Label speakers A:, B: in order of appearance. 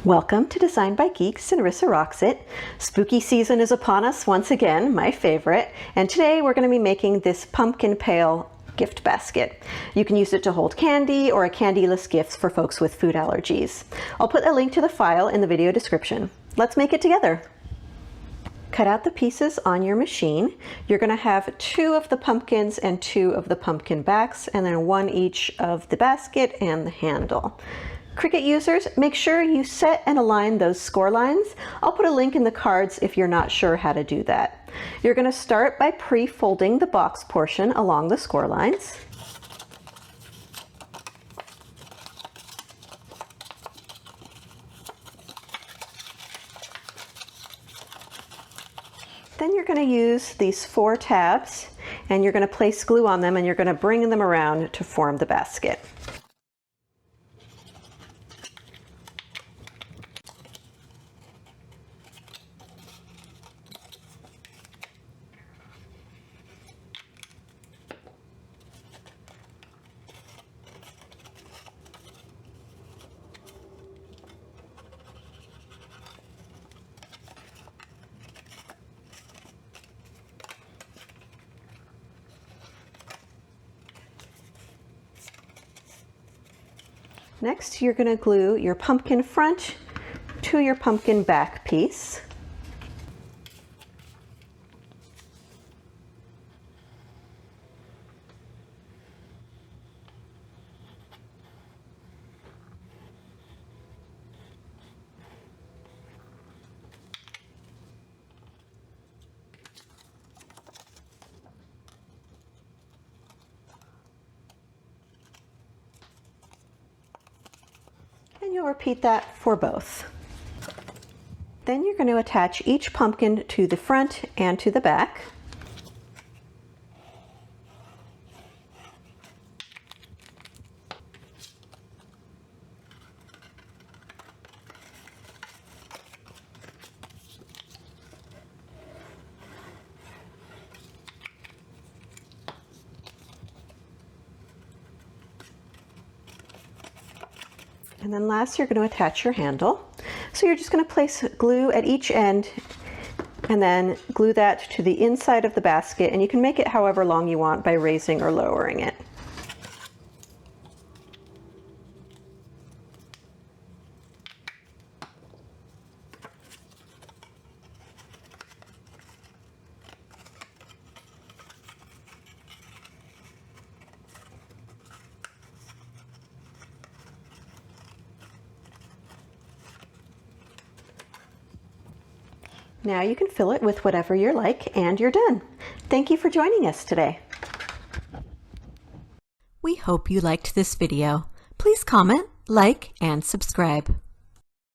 A: Welcome to Design by Geeks, and Rissa rocks it. Spooky season is upon us once again, my favorite, and today we're going to be making this pumpkin pail gift basket. You can use it to hold candy or a candyless gift for folks with food allergies. I'll put a link to the file in the video description. Let's make it together. Cut out the pieces on your machine. You're going to have 2 of the pumpkins and 2 of the pumpkin backs, and then 1 each of the basket and the handle. Cricut users, make sure you set and align those score lines. I'll put a link in the cards if you're not sure how to do that. You're going to start by pre-folding the box portion along the score lines. Then you're going to use these 4 tabs, and you're going to place glue on them, and you're going to bring them around to form the basket. Next, you're going to glue your pumpkin front to your pumpkin back piece. And you'll repeat that for both. Then you're going to attach each pumpkin to the front and to the back. And then last, you're going to attach your handle. So you're just going to place glue at each end and then glue that to the inside of the basket, and you can make it however long you want by raising or lowering it. Now you can fill it with whatever you like, and you're done. Thank you for joining us today.
B: We hope you liked this video. Please comment, like, and subscribe.